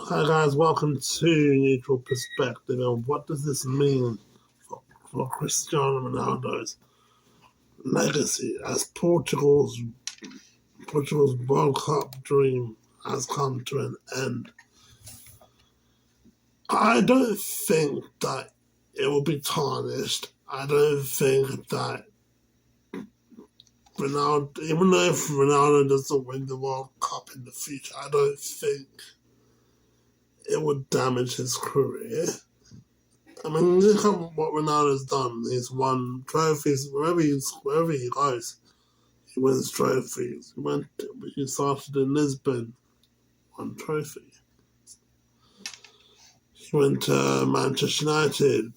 Hi guys, welcome to Neutral Perspective. And what does this mean for Cristiano Ronaldo's legacy as Portugal's World Cup dream has come to an end? I don't think that it will be tarnished. I don't think that Ronaldo, even though if Ronaldo doesn't win the World Cup in the future, I don't think it would damage his career. I mean, look at what Ronaldo's done. He's won trophies wherever he goes. He wins trophies. He started in Lisbon, won trophy. He went to Manchester United,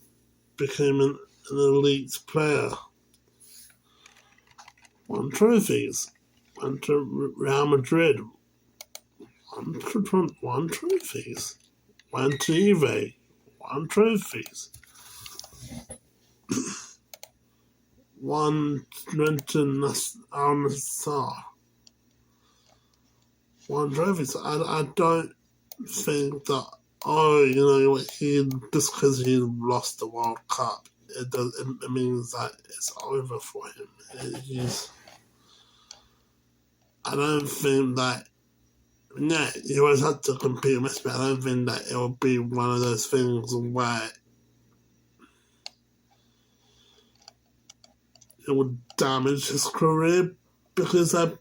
became an elite player, won trophies. Went to Real Madrid, won trophies. Went to Juve, won trophies. Went to Al Nassr, won trophies. I don't think that he just because he lost the World Cup, it means that it's over for him. I don't think that. Yeah, he always had to compete with Messi. I don't think that it will be one of those things where it would damage his career because I'm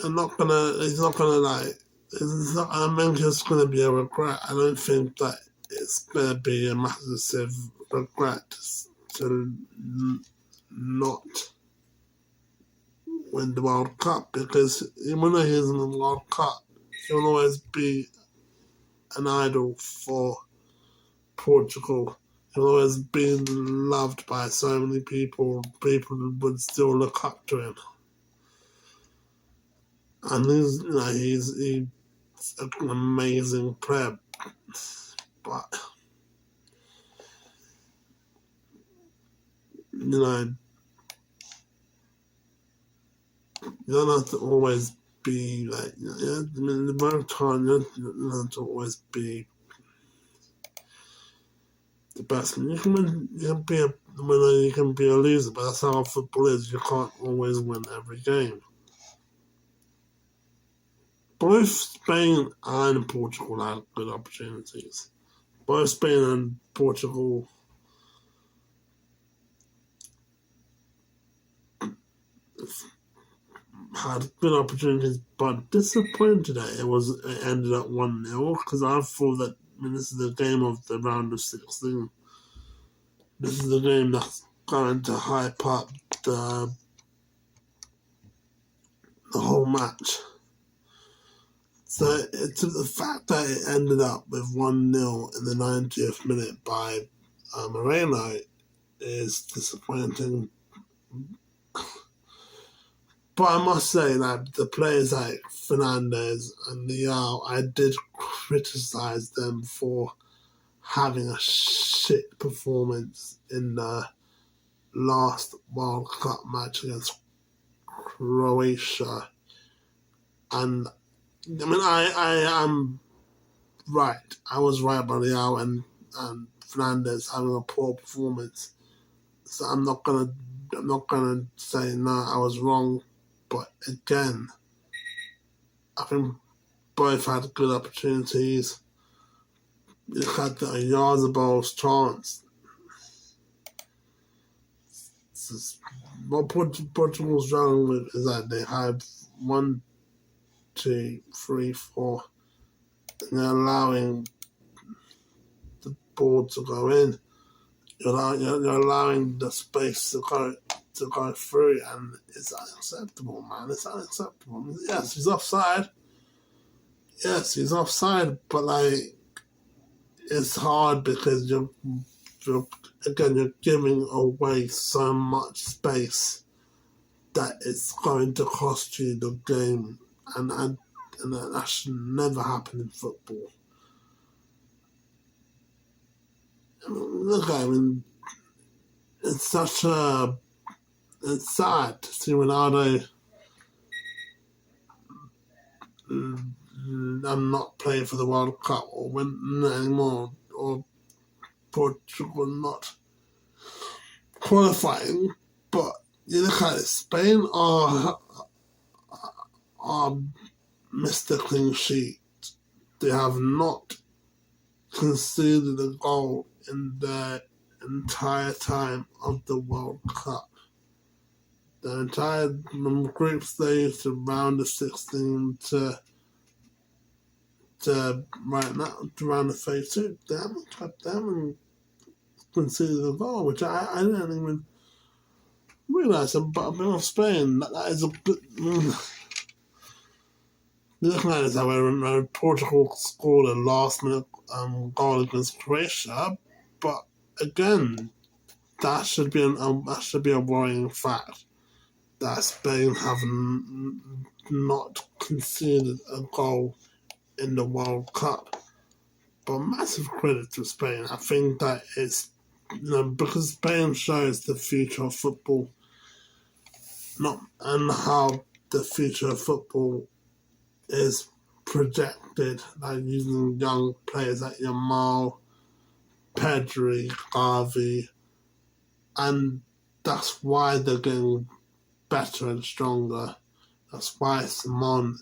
not gonna. He's not gonna like. I think it's gonna be a regret. I don't think that it's gonna be a massive regret to not win the World Cup because even though he's in the World Cup, he'll always be an idol for Portugal. He'll always be loved by so many people. People would still look up to him, and he's an amazing player. But you don't have to always be like. I mean, the World Cup, you don't have to always be the best. I mean, you can be a winner, you can be a loser, but that's how football is. You can't always win every game. Both Spain and Portugal had good opportunities. Both Spain and Portugal had good opportunities, but disappointed today. It ended at 1-0 because I thought that this is the game of the round of 16. This is the game that's going to hype up the whole match. So the fact that it ended up with 1-0 in the 90th minute by Moreno is disappointing. But I must say that the players like Fernandes and Leao, I did criticise them for having a shit performance in the last World Cup match against Croatia. And I mean, I am right. I was right about Leao and Fernandes having a poor performance. So I'm not gonna say no, I was wrong. But again, I think both had good opportunities. You had the Oyarzabal's chance. What Portugal's wrong with is that they have 1, 2, 3, 4, and they're allowing the ball to go in. You're allowing the space to go through, and it's unacceptable, man. It's unacceptable. Yes, he's offside. But like, it's hard because you're giving away so much space that it's going to cost you the game, and that should never happen in football. I mean, it's sad to see Ronaldo I'm not playing for the World Cup or win anymore, or Portugal not qualifying. But you look at it, Spain are Mr. Clean Sheet. They have not conceded a goal in their entire time of the World Cup. The entire group stage to round of 16 to right now to round of 32, they haven't conceded a goal, which I didn't even realise. But I've been off Spain. That is a good. Looking at it that way, Portugal scored a last-minute goal against Croatia, but again, that should be a worrying fact that Spain have not conceded a goal in the World Cup. But massive credit to Spain. I think that it's because Spain shows the future of football, and how the future of football is projected, like using young players like Yamal, Pedri, Gavi, and that's why they're getting better and stronger. That's why Simon,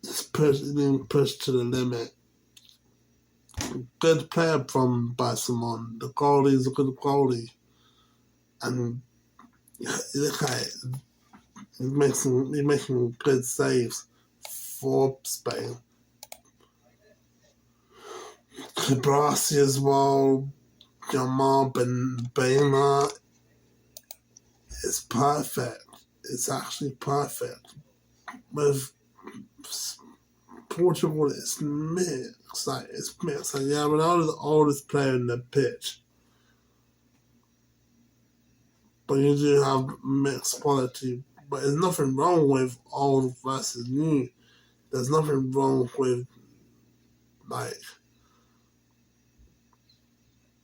is being pushed to the limit. Good player by Simon. The goalie is a good goalie, and look at it. He's making good saves for Spain. Cabrasi as well, Jamal Benzema. It's perfect. It's actually perfect. With Portugal, it's mixed. Like yeah, Ronaldo's the oldest player in the pitch, but you do have mixed quality. But there's nothing wrong with old versus new. There's nothing wrong with like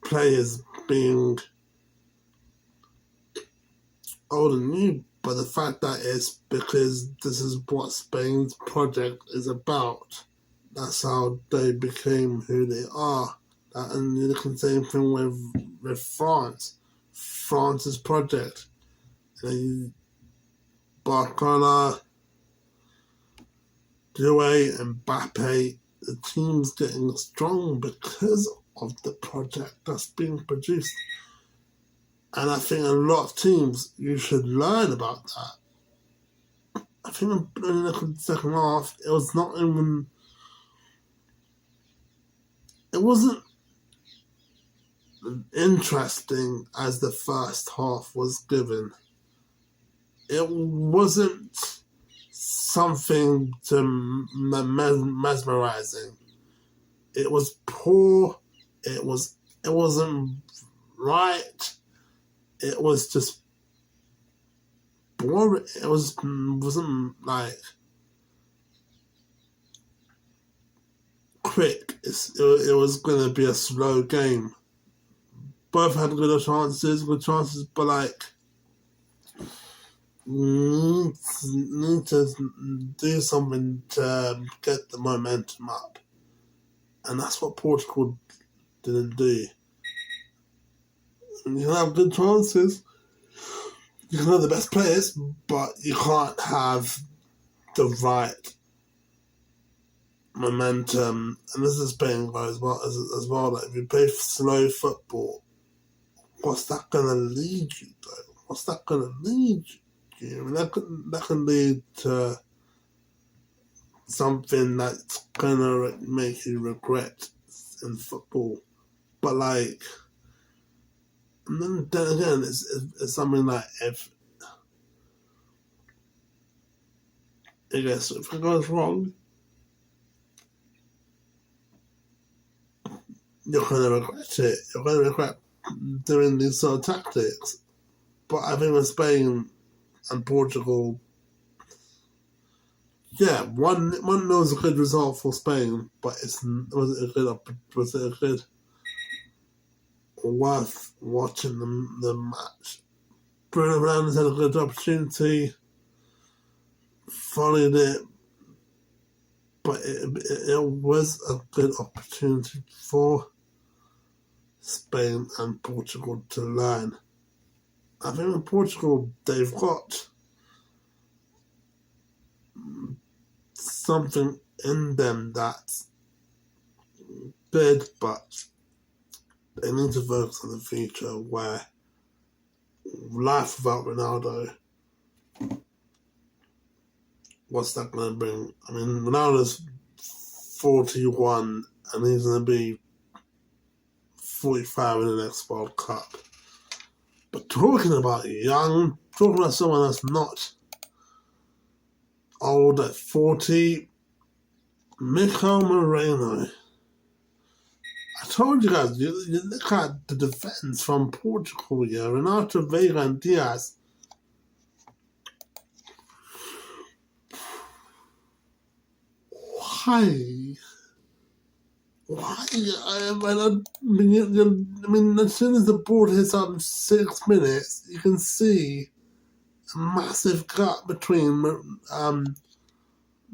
players being old and new, but the fact that it's because this is what Spain's project is about. That's how they became who they are. And you look at the same thing with France. France's project. Barcola, Doué, and Mbappe, the team's getting strong because of the project that's being produced. And I think a lot of teams, you should learn about that. I think in the second half, it wasn't interesting as the first half was given. It wasn't something to mesmerizing. It was poor. It wasn't right. It was just boring. It wasn't like quick. It was going to be a slow game. Both had good chances, but like need to do something to get the momentum up, and that's what Portugal didn't do. You can have good chances, you can have the best players, but you can't have the right momentum. And this is Spain as well. Like if you play slow football, what's that gonna lead you though? What's that gonna lead you? I mean, that can lead to something that's gonna make you regret in football. But like, and then again, it's something like if it goes wrong, you're gonna regret it. You're gonna regret doing these sort of tactics. But I think with Spain and Portugal, yeah, one was a good result for Spain, but was it a good worth watching the match? Bruno Fernandes had a good opportunity. followed it, but it was a good opportunity for Spain and Portugal to learn. I think in Portugal, they've got something in them that's good, but they need to focus on the future where life without Ronaldo, what's that going to bring? I mean, Ronaldo's 41 and he's going to be 45 in the next World Cup. But talking about someone that's not old at 40, Mikel Moreno. I told you guys, you look at the defence from Portugal here, Renato Veiga and Diaz. Why? I mean, as soon as the ball hits up 6 minutes, you can see a massive gap between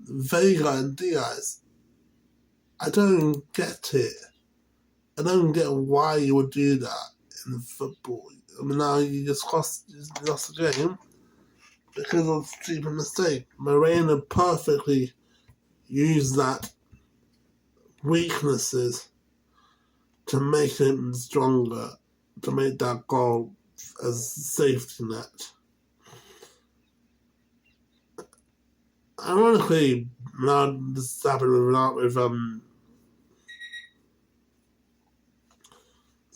Veiga and Diaz. I don't get it. I don't get why you would do that in football. I mean, now you just lost the game because of a stupid mistake. Moreno perfectly used that weaknesses to make him stronger, to make that goal as a safety net. Ironically, now this happened with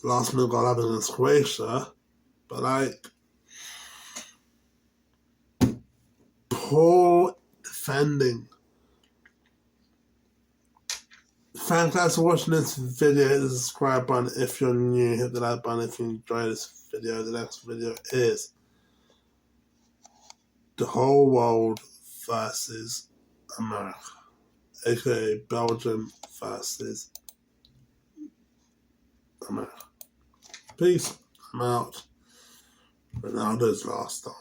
last minute goal happened against Croatia, but like poor defending. Thanks guys for watching this video. Hit the subscribe button if you're new. Hit the like button if you enjoyed this video. The next video is the whole world versus America, aka Belgium versus America. Peace. I'm out. Ronaldo's last star.